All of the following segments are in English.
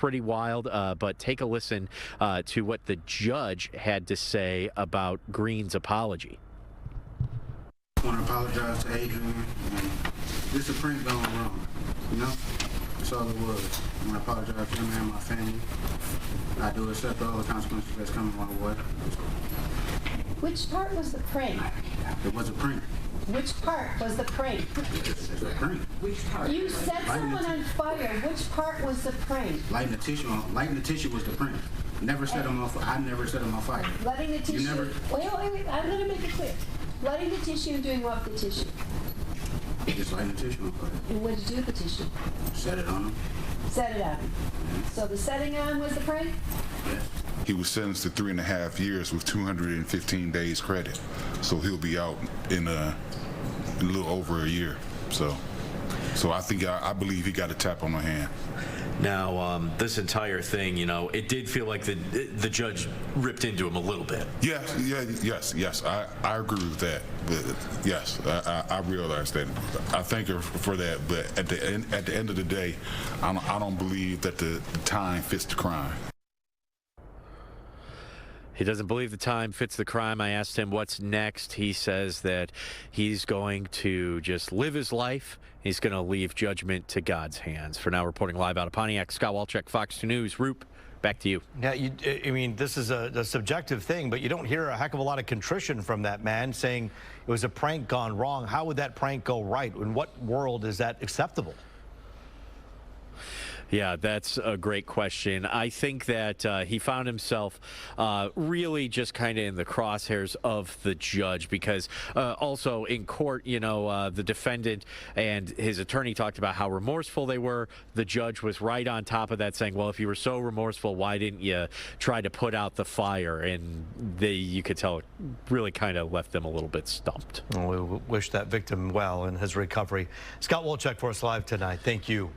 pretty wild, but take a listen to what the judge had to say about Green's apology. I want to apologize to Adrian. This is a prank gone wrong, you know? That's all it was. I want to apologize to him and my family. I do accept all the consequences that's coming my way. Which part was the prank? It was a prank. Which part was the prank? It's a prank. Which part? You set someone on fire. Which part was the prank? Lighting the tissue was the prank. Never set him on fire. I never set him on fire. Lighting the tissue. You never... Wait. I'm going to make it clear. Lighting the tissue and doing what with the tissue? Just lighting the tissue on fire. And what did you do with the tissue? Set it on him. Set it on him. So the setting on was the prank? Yes. He was sentenced to 3.5 years with 215 days credit. So he'll be out in a little over a year. So I believe he got a tap on the hand. Now, this entire thing, you know, it did feel like the judge ripped into him a little bit. Yes. I agree with that. But yes, I realize that. I thank her for that. But at the end of the day, I don't believe that the time fits the crime. He doesn't believe the time fits the crime. I asked him what's next. He says that he's going to just live his life. He's going to leave judgment to God's hands. For now, reporting live out of Pontiac, Scott Walchek, Fox 2 News. Roop, back to you. Yeah, I mean, this is a subjective thing, but you don't hear a heck of a lot of contrition from that man saying it was a prank gone wrong. How would that prank go right? In what world is that acceptable? Yeah, that's a great question. I think that he found himself really just kind of in the crosshairs of the judge because also in court, you know, the defendant and his attorney talked about how remorseful they were. The judge was right on top of that saying, well, if you were so remorseful, why didn't you try to put out the fire? And you could tell, really kind of left them a little bit stumped. Well, we wish that victim well in his recovery. Scott Walchek for us live tonight. Thank you.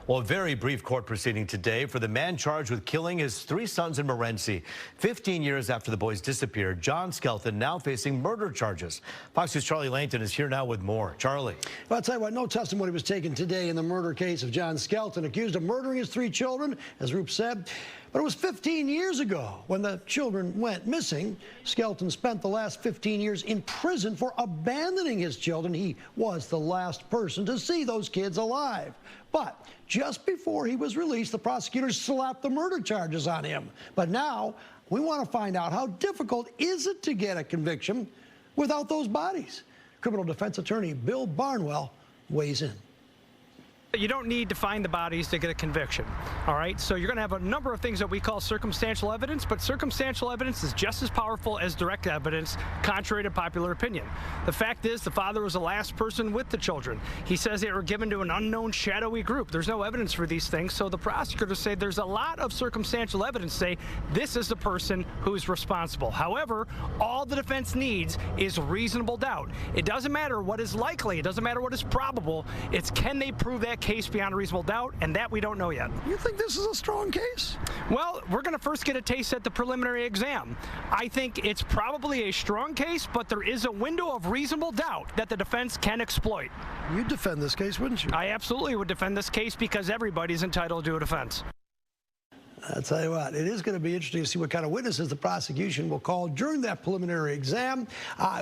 Well, a very brief court proceeding today for the man charged with killing his 3 sons in Morenci. 15 years after the boys disappeared, John Skelton now facing murder charges. Fox News' Charlie Langton is here now with more. Charlie. Well, I'll tell you what, no testimony was taken today in the murder case of John Skelton, accused of murdering his 3 children, as Roop said. But it was 15 years ago when the children went missing. Skelton spent the last 15 years in prison for abandoning his children. He was the last person to see those kids alive. But just before he was released, the prosecutors slapped the murder charges on him. But now we want to find out how difficult is it to get a conviction without those bodies. Criminal defense attorney Bill Barnwell weighs in. You don't need to find the bodies to get a conviction, all right? So you're going to have a number of things that we call circumstantial evidence, but circumstantial evidence is just as powerful as direct evidence, contrary to popular opinion. The fact is the father was the last person with the children. He says they were given to an unknown shadowy group. There's no evidence for these things, so the prosecutors say there's a lot of circumstantial evidence say this is the person who's responsible. However, all the defense needs is reasonable doubt. It doesn't matter what is likely. It doesn't matter what is probable. It's can they prove that case beyond a reasonable doubt, and that we don't know yet. You think this is a strong case? Well, we're going to first get a taste at the preliminary exam. I think it's probably a strong case, but there is a window of reasonable doubt that the defense can exploit. You'd defend this case, wouldn't you? I absolutely would defend this case because everybody's entitled to a defense. I'll tell you what, it is going to be interesting to see what kind of witnesses the prosecution will call during that preliminary exam,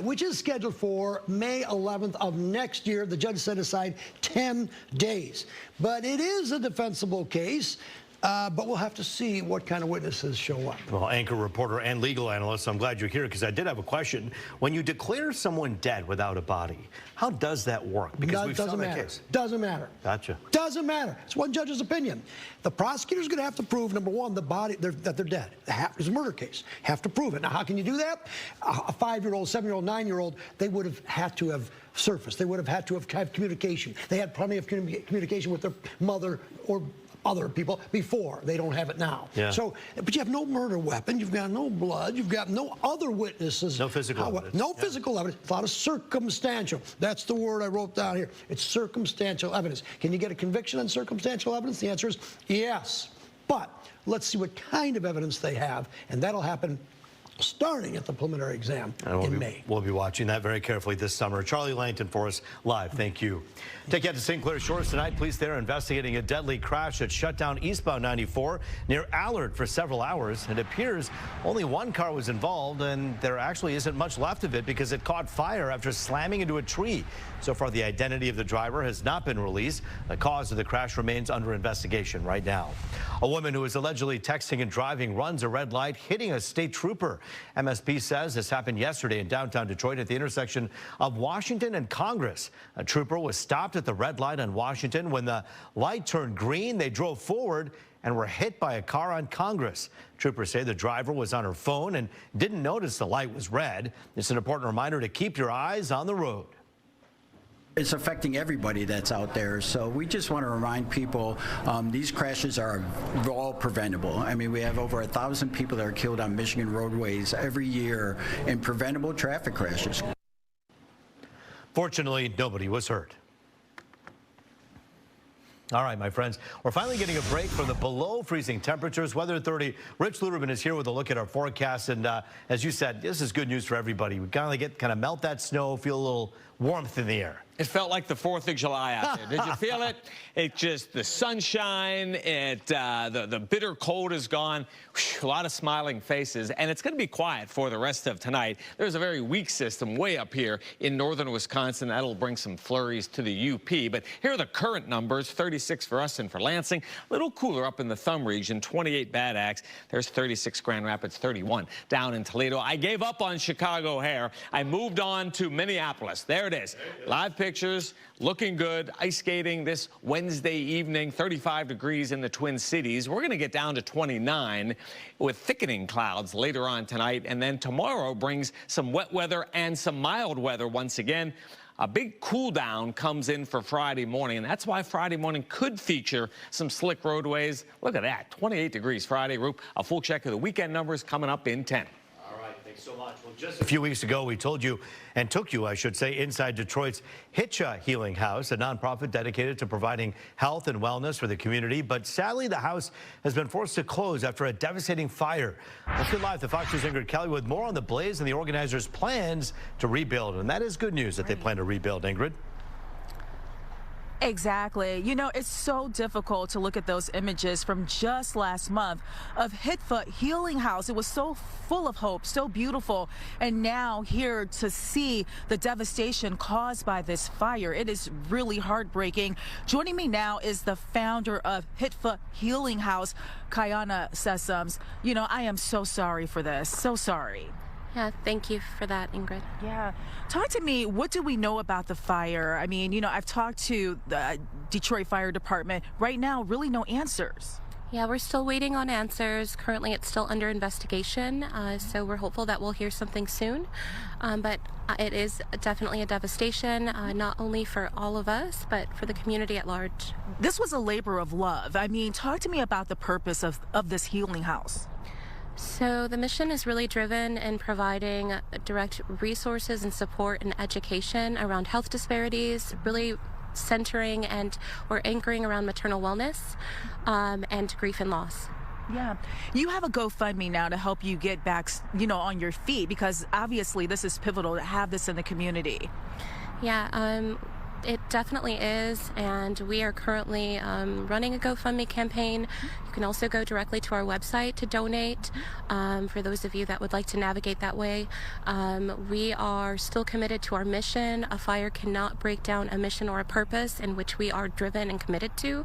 which is scheduled for May 11th of next year. The judge set aside 10 days. But it is a defensible case. But we'll have to see what kind of witnesses show up. Well, anchor, reporter, and legal analyst, I'm glad you're here because I did have a question. When you declare someone dead without a body, how does that work? Because we've doesn't seen that matter. case. Doesn't matter. Gotcha. Doesn't matter. It's one judge's opinion. The prosecutor's going to have to prove, number one, the body that they're dead. It's a murder case. Have to prove it. Now, how can you do that? A 5-year-old, 7-year-old, 9-year-old, they would have had to have surfaced. They would have had to have communication. They had plenty of communication with their mother or other people before. They don't have it now. Yeah. So, but you have no murder weapon. You've got no blood. You've got no other witnesses. No physical evidence. No physical evidence. It's a lot of circumstantial. That's the word I wrote down here. It's circumstantial evidence. Can you get a conviction on circumstantial evidence? The answer is yes. But let's see what kind of evidence they have, and that'll happen starting at the preliminary exam in May. We'll be watching that very carefully this summer. Charlie Langton for us live. Thank you. Take you out to St. Clair Shores tonight. Police there investigating a deadly crash that shut down eastbound 94 near Allard for several hours. It appears only one car was involved, and there actually isn't much left of it because it caught fire after slamming into a tree. So far, the identity of the driver has not been released. The cause of the crash remains under investigation right now. A woman who was allegedly texting and driving runs a red light, hitting a state trooper. MSP says this happened yesterday in downtown Detroit at the intersection of Washington and Congress. A trooper was stopped at the red light on Washington. When the light turned green, they drove forward and were hit by a car on Congress. Troopers say the driver was on her phone and didn't notice the light was red. It's an important reminder to keep your eyes on the road. It's affecting everybody that's out there, so we just want to remind people these crashes are all preventable. I mean, we have over 1,000 people that are killed on Michigan roadways every year in preventable traffic crashes. Fortunately, nobody was hurt. All right, my friends, we're finally getting a break from the below freezing temperatures. Weather Authority Rich Luderman is here with a look at our forecast. And as you said, this is good news for everybody. We kind of melt that snow, feel a little warmth in the air. It felt like the 4th of July out there. Did you feel it? It just, the sunshine, the bitter cold is gone. Whew, a lot of smiling faces, and it's going to be quiet for the rest of tonight. There's a very weak system way up here in northern Wisconsin. That'll bring some flurries to the UP. But here are the current numbers, 36 for us and for Lansing. A little cooler up in the Thumb region, 28 Bad Axe. There's 36 Grand Rapids, 31 down in Toledo. I gave up on Chicago O'Hare. I moved on to Minneapolis. There it is. Live pictures, looking good. Ice skating this Wednesday evening, 35 degrees in the Twin Cities. We're going to get down to 29 with thickening clouds later on tonight. And then tomorrow brings some wet weather and some mild weather once again. A big cool down comes in for Friday morning, and that's why Friday morning could feature some slick roadways. Look at that, 28 degrees Friday. Roop, a full check of the weekend numbers coming up in 10. So much. Well, just a few weeks ago, we told you, and took you, I should say, inside Detroit's Hitcha Healing House, a nonprofit dedicated to providing health and wellness for the community. But sadly, the house has been forced to close after a devastating fire. Let's get live to Fox News' Ingrid Kelly with more on the blaze and the organizers' plans to rebuild. And that is good news that they plan to rebuild, Ingrid. Exactly. You know, it's so difficult to look at those images from just last month of Hitcha Healing House. It was so full of hope, so beautiful. And now here to see the devastation caused by this fire, it is really heartbreaking. Joining me now is the founder of Hitcha Healing House, Kayana Sessoms. You know, I am so sorry for this. So sorry. Yeah, thank you for that, Ingrid. Yeah. Talk to me, what do we know about the fire? I mean, you know, I've talked to the Detroit Fire Department. Right now, really no answers. Yeah, we're still waiting on answers. Currently, it's still under investigation, so we're hopeful that we'll hear something soon. But it is definitely a devastation, not only for all of us, but for the community at large. This was a labor of love. I mean, talk to me about the purpose of this healing house. So the mission is really driven in providing direct resources and support and education around health disparities, really centering or anchoring around maternal wellness and grief and loss. Yeah. You have a GoFundMe now to help you get back, you know, on your feet, because obviously this is pivotal to have this in the community. Yeah. It definitely is, and we are currently running a GoFundMe campaign. You can also go directly to our website to donate, for those of you that would like to navigate that way. We are still committed to our mission. A fire cannot break down a mission or a purpose in which we are driven and committed to,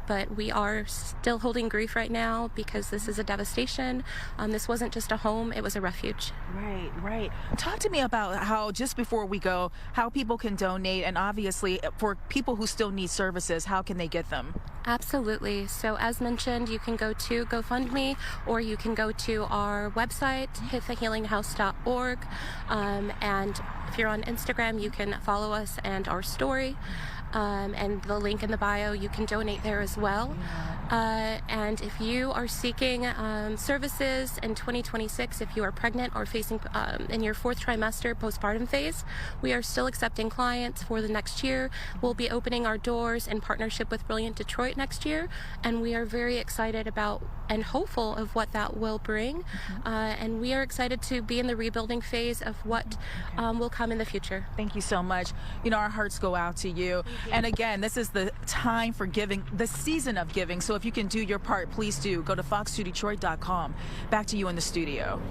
but we are still holding grief right now because this is a devastation. This wasn't just a home, it was a refuge. Right, right. Talk to me about how, just before we go, how people can donate, and obviously for people who still need services, how can they get them? Absolutely. So as mentioned, you can go to GoFundMe, or you can go to our website, hitchahealinghouse.org. And if you're on Instagram, you can follow us and our story. And the link in the bio, you can donate there as well. And if you are seeking services in 2026, if you are pregnant or facing in your 4th trimester postpartum phase, we are still accepting clients for the next year. We'll be opening our doors in partnership with Brilliant Detroit next year, and we are very excited about and hopeful of what that will bring. And we are excited to be in the rebuilding phase of what will come in the future. Thank you so much. You know, our hearts go out to you. And again, this is the time for giving, the season of giving. So if you can do your part, please do. Go to fox2detroit.com. Back to you in the studio.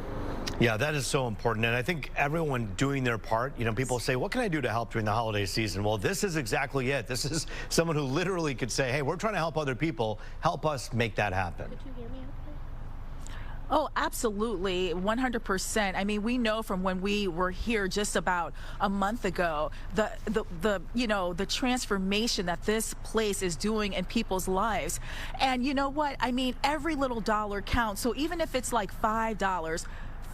Yeah, that is so important. And I think everyone doing their part, you know, people say, what can I do to help during the holiday season? Well, this is exactly it. This is someone who literally could say, hey, we're trying to help other people. Help us make that happen. Could you hear me? Oh, absolutely, 100%. I mean, we know from when we were here just about a month ago, the transformation that this place is doing in people's lives. And you know what? I mean, every little dollar counts. So even if it's like $5,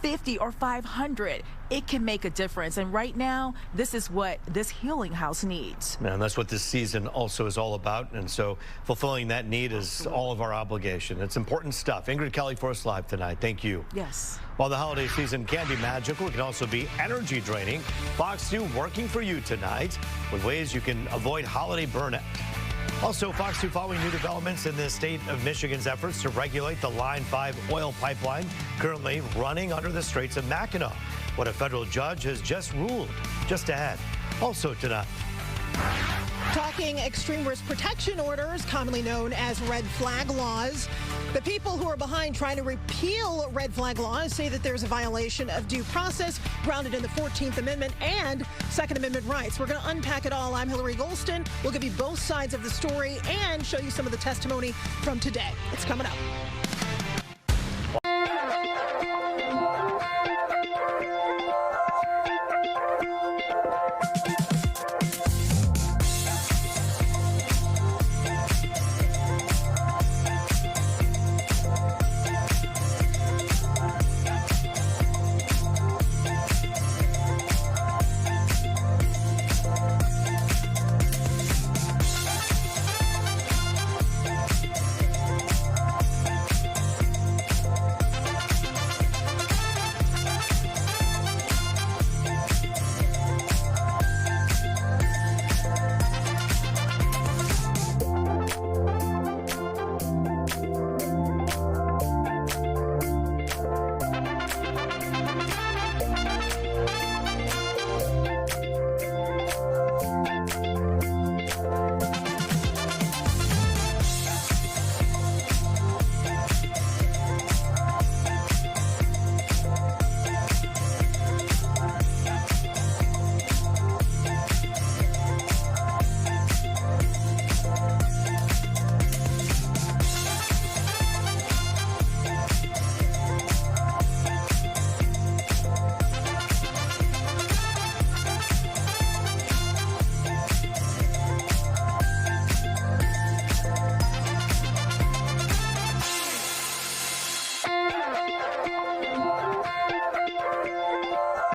$50 or $500, it can make a difference. And right now, this is what this healing house needs. And that's what this season also is all about. And so fulfilling that need is all of our obligation. It's important stuff. Ingrid Kelly for us live tonight. Thank you. Yes. While the holiday season can be magical, it can also be energy draining. Fox 2 working for you tonight with ways you can avoid holiday burnout. Also, Fox 2 following new developments in the state of Michigan's efforts to regulate the Line 5 oil pipeline currently running under the Straits of Mackinac. What a federal judge has just ruled. Just ahead. Also tonight. Talking extreme risk protection orders, commonly known as red flag laws. The people who are behind trying to repeal red flag laws say that there's a violation of due process grounded in the 14th Amendment and Second Amendment rights. We're going to unpack it all. I'm Hillary Golston. We'll give you both sides of the story and show you some of the testimony from today. It's coming up.